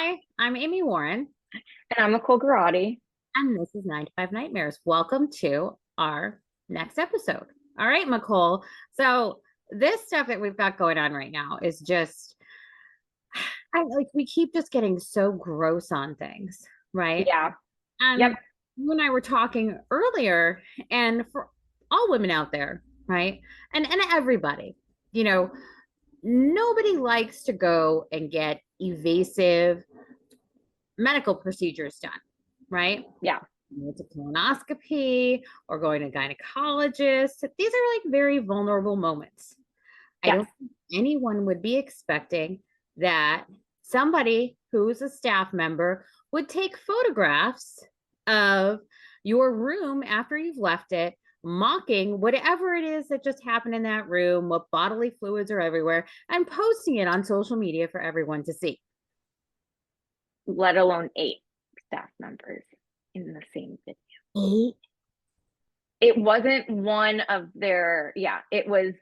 Hi, I'm Amy Warren, And I'm Nicole Garati. and this is 95 Nightmares. Welcome to our next episode. All right, Nicole. So, this stuff that we've got going on right now is just, we keep just getting so gross on things, right? Yeah. Yep. And you and I were talking earlier, and for all women out there, right? And everybody, you know, nobody likes to go and get evasive medical procedures done, right? Yeah. It's a colonoscopy or going to gynecologist. These are like very vulnerable moments. I Yes. don't think anyone would be expecting that somebody who's a staff member would take photographs of your room after you've left it, mocking whatever it is that just happened in that room, what bodily fluids are everywhere, and posting it on social media for everyone to see. Let alone 8 staff members in the same video. Eight. It wasn't one of their, yeah, it was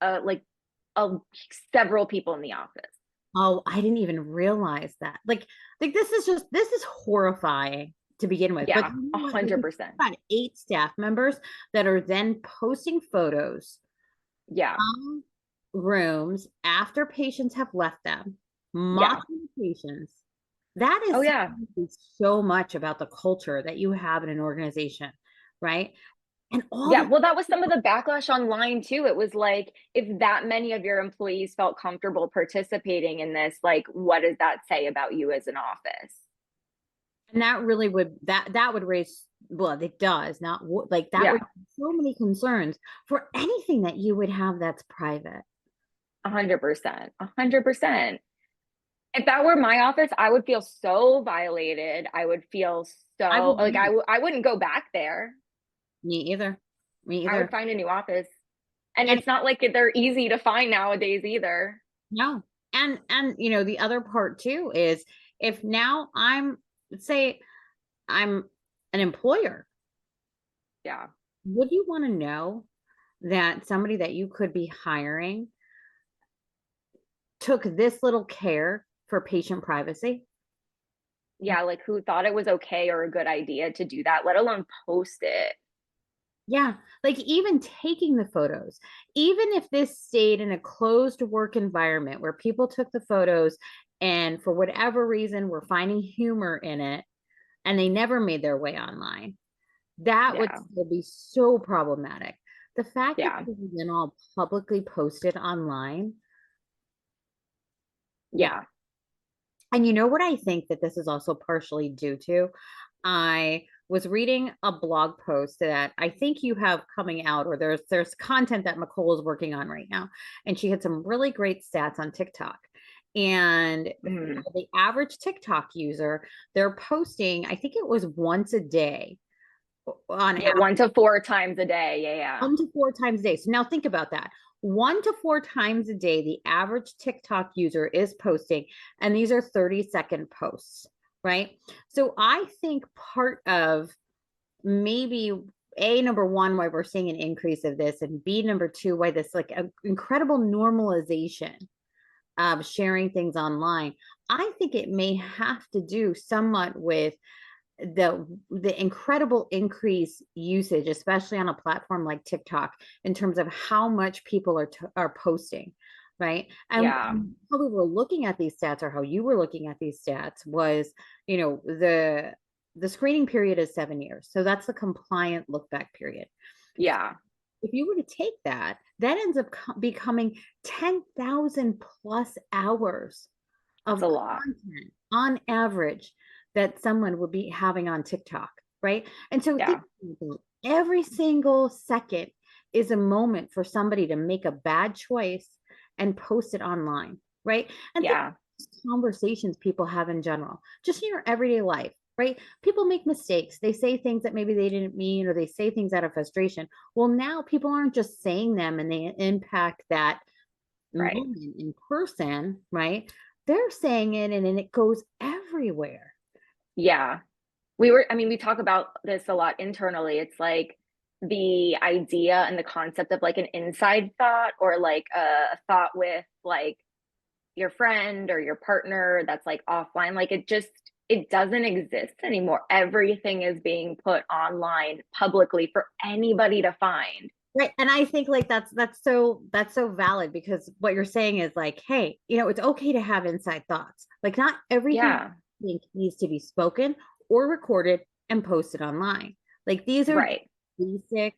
like uh, several people in the office. Oh, I didn't even realize that. This is horrifying to begin with. But Yeah, you a know what? hundred percent. About 8 staff members that are then posting photos Yeah. of rooms after patients have left them, Yeah. mocking the patients. That Oh is yeah. so much about the culture that you have in an organization, right? And all Yeah. the Well, that was some of the backlash online too. It was like, if that many of your employees felt comfortable participating in this, like, what does that say about you as an office? and that really would that would raise, well, it does not like that would Yeah. so many concerns for anything that you would have that's private. 100%. 100%. If that were my office, I would feel so violated. I would feel I so would like I wouldn't go back there. Me either. Me I would either. find a new office. And And it's not like they're easy to find nowadays either. no. And the other part too is, if now I'm, let's say I'm an employer, Yeah. would you want to know that somebody that you could be hiring took this little care for patient privacy? Yeah, like who thought it was okay or a good idea to do that, let alone post it. Yeah, like even taking the photos, even if this stayed in a closed work environment where people took the photos and for whatever reason were finding humor in it and they never made their way online, that would Yeah. still be so problematic. The fact that Yeah. this is then all publicly posted online, yeah. Yeah. And you know what I think that this is also partially due to? I was reading a blog post that I think you have coming out, or there's content that Nicole is working on right now, and she had some really great stats on TikTok. And Mm. the average TikTok user, they're posting, I think it was once a day on Yeah, average, 1 to 4 times a day. Yeah, yeah. 1 to 4 times a day. So now think about that. 1 to 4 times a day, the average TikTok user is posting, and these are 30-second posts, right? So I think part of maybe number one, why we're seeing an increase of this, and B, number two, why this like a incredible normalization of sharing things online. I think it may have to do somewhat with the incredible increase usage, especially on a platform like TikTok, in terms of how much people are posting, right? And Yeah. how we were looking at these stats, or how you were looking at these stats, was the screening period is 7 years, so that's the compliant look back period. Yeah. If you were to take that, that ends up becoming 10,000 plus hours That's of a lot. content on average that someone would be having on TikTok, right? And so think Yeah. about it. Every single second is a moment for somebody to make a bad choice and post it online, right? And think Yeah. conversations people have in general, just in your everyday life, right? People make mistakes. They say things that maybe they didn't mean, or they say things out of frustration. Well, now people aren't just saying them and they impact that Right. moment in person, right? They're saying it, and it goes everywhere. Yeah. I mean, we talk about this a lot internally. It's like the idea and the concept of like an inside thought, or like a thought with like your friend or your partner that's like offline. Like it doesn't exist anymore. Everything is being put online publicly for anybody to find. Right. And I think like that's so valid, because what you're saying is like, hey, it's okay to have inside thoughts. Like not everything Yeah. needs to be spoken or recorded and posted online. Like these are Right. basic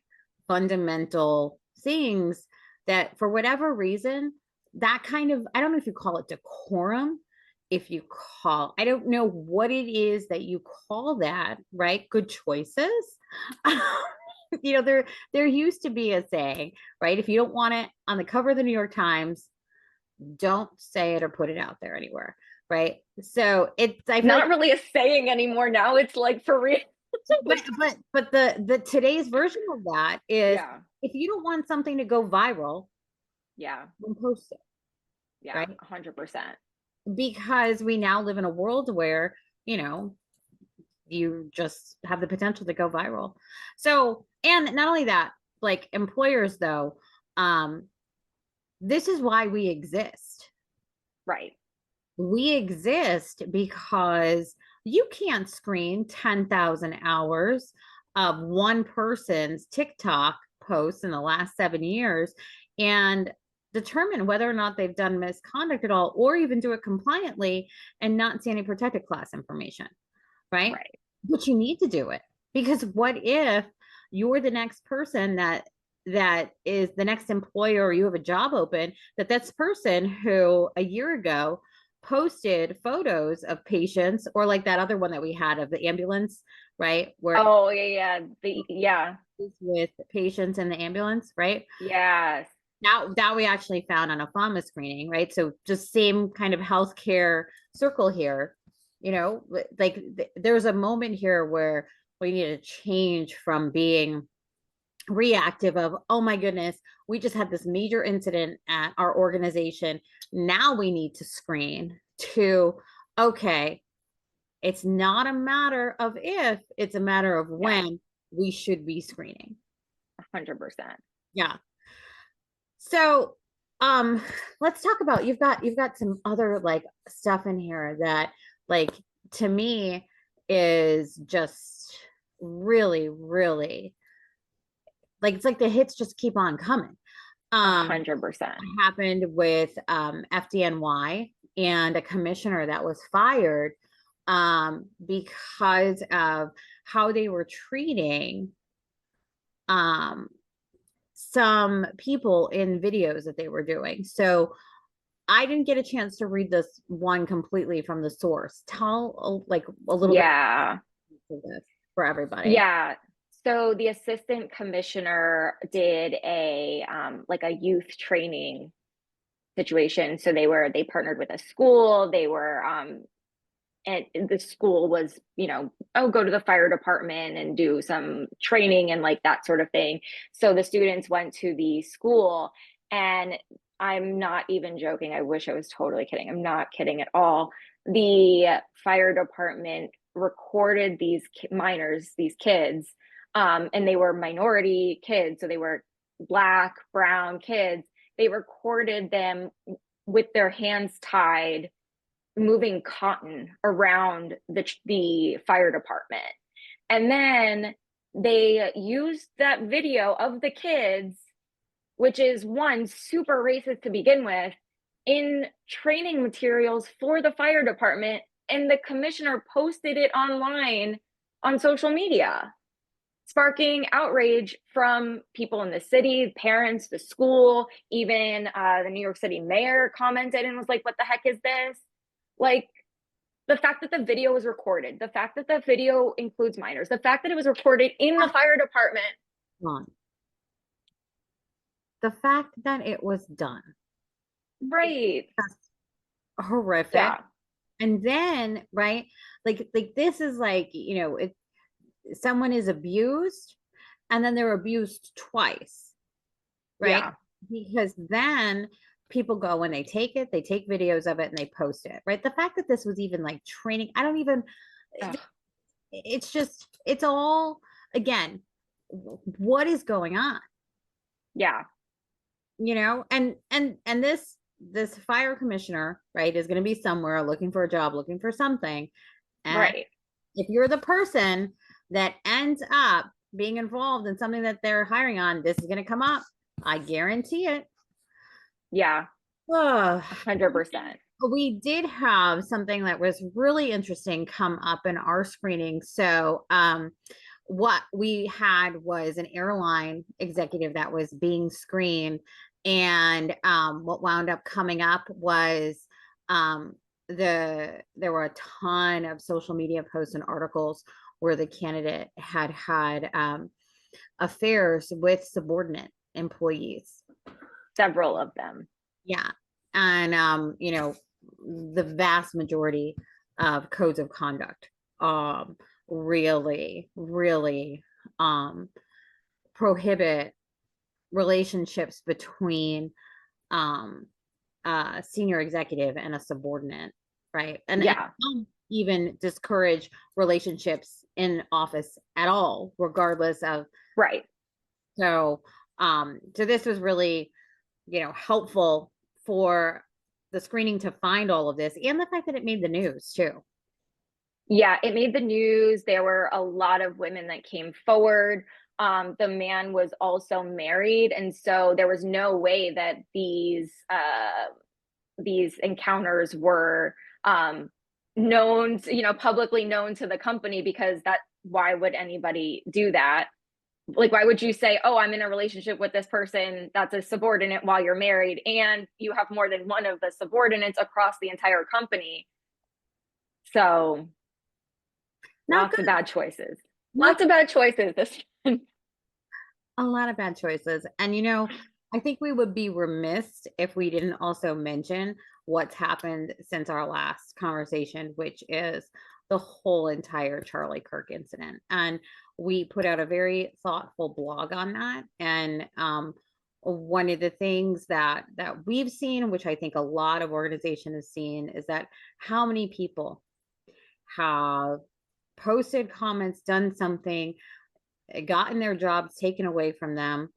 fundamental things that for whatever reason, that kind of, I don't know if you call it decorum, I don't know what it is that you call that, right? Good choices. There used to be a saying, right? If you don't want it on the cover of the New York Times, don't say it or put it out there anywhere, right? So I feel Not like, really a saying anymore now. It's like for real. but the today's version of that is, Yeah. if you don't want something to go viral, Yeah. then post it, Yeah. right? 100%. Because we now live in a world where, you know, you just have the potential to go viral. So, and not only that, like employers though, this is why we exist. Right. We exist because you can't screen 10,000 hours of one person's TikTok posts in the last 7 years and determine whether or not they've done misconduct at all, or even do it compliantly and not see any protected class information, right? Right. But you need to do it, because what if you're the next person that is the next employer, or you have a job open, that's person who a year ago posted photos of patients, or like that other one that we had of the ambulance, right? Where Oh, yeah, yeah. with patients in the ambulance, right? Yes. Now that we actually found on a Fama screening, right? So just same kind of healthcare circle here, like there's a moment here where we need to change from being reactive of, oh my goodness, we just had this major incident at our organization, now we need to screen, to, okay, it's not a matter of if, it's a matter of Yeah. when we should be screening. 100%. Yeah. So let's talk about, you've got some other like stuff in here that, like, to me is just really, really, like, it's like the hits just keep on coming. 100%. Happened with FDNY and a commissioner that was fired because of how they were treating some people in videos that they were doing. So I didn't get a chance to read this one completely from the source. Tell like a little bit Yeah. of this for everybody. Yeah. So the assistant commissioner did a like a youth training situation. So they partnered with a school. They were and the school was, oh, go to the fire department and do some training and like that sort of thing. So the students went to the school, and I'm not even joking. I wish I was totally kidding. I'm not kidding at all. The fire department recorded these minors, these kids, and they were minority kids. So they were Black, brown kids. They recorded them with their hands tied, moving cotton around the fire department. And then they used that video of the kids, which is one, super racist to begin with, in training materials for the fire department. And the commissioner posted it online on social media, sparking outrage from people in the city, parents, the school, even the New York City mayor commented and was like, what the heck is this? Like, the fact that the video was recorded, the fact that the video includes minors, the fact that it was recorded in the fire department. The fact that it was done. Right. Horrific. Yeah. And then, right, like this is like, someone is abused and then they're abused twice, right? Yeah. Because then people go and they take videos of it and they post it, right? The fact that this was even like training, I don't even, Ugh. it's just, it's all, again, what is going on? Yeah. And this this fire commissioner, right, is going to be somewhere looking for a job, looking for something. And Right. if you're the person that ends up being involved in something that they're hiring on, this is going to come up. I guarantee it. Yeah. Ugh. 100%. We did have something that was really interesting come up in our screening. So, what we had was an airline executive that was being screened, and what wound up coming up was there were a ton of social media posts and articles where the candidate had affairs with subordinate employees. Several of them. Yeah. And the vast majority of codes of conduct really, really prohibit relationships between a senior executive and a subordinate, right? And Yeah. even discourage relationships in office at all, regardless of. Right. So this was really, helpful for the screening to find all of this, and the fact that it made the news too. Yeah, it made the news. There were a lot of women that came forward. The man was also married, and so there was no way that these encounters were known, publicly known to the company, because why would anybody do that? Like, why would you say, oh, I'm in a relationship with this person that's a subordinate while you're married, and you have more than one of the subordinates across the entire company? So Not lots good. of bad choices. Not Lots of bad choices this a lot of bad choices. And I think we would be remiss if we didn't also mention what's happened since our last conversation, which is the whole entire Charlie Kirk incident. And we put out a very thoughtful blog on that. And one of the things that we've seen, which I think a lot of organizations have seen, is that how many people have posted comments, done something, gotten their jobs taken away from them.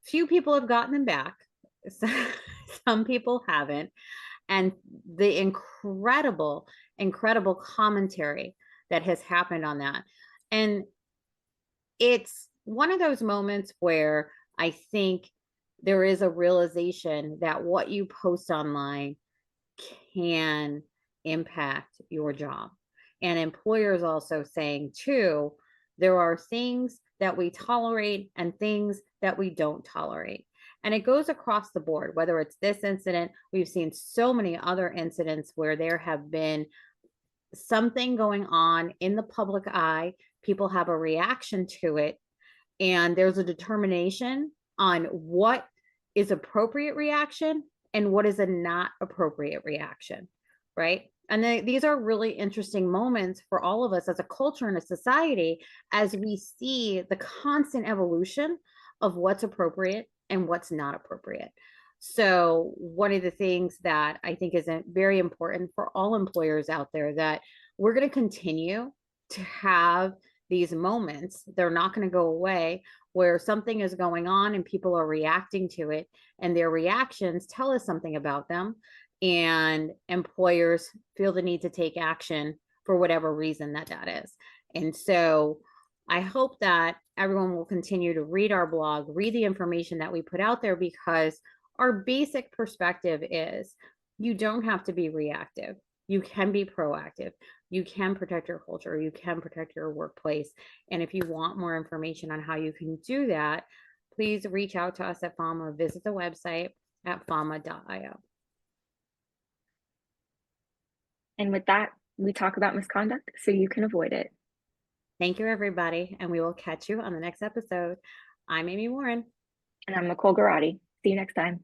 Few people have gotten them back. Some people haven't. And the incredible, incredible commentary that has happened on that. And it's one of those moments where I think there is a realization that what you post online can impact your job. And employers also saying too, there are things that we tolerate and things that we don't tolerate. And it goes across the board, whether it's this incident, we've seen so many other incidents where there have been something going on in the public eye, people have a reaction to it, and there's a determination on what is appropriate reaction and what is a not appropriate reaction, right? And these are really interesting moments for all of us as a culture and a society, as we see the constant evolution of what's appropriate and what's not appropriate. So one of the things that I think is very important for all employers out there, that we're going to continue to have these moments. They're not going to go away, where something is going on and people are reacting to it, and their reactions tell us something about them, and employers feel the need to take action for whatever reason that is. And so I hope that everyone will continue to read our blog, read the information that we put out there, because our basic perspective is you don't have to be reactive. You can be proactive. You can protect your culture. You can protect your workplace. And if you want more information on how you can do that, please reach out to us at Fama. Visit the website at fama.io. And with that, we talk about misconduct so you can avoid it. Thank you, everybody. And we will catch you on the next episode. I'm Amy Warren. And I'm Nicole Garotti. See you next time.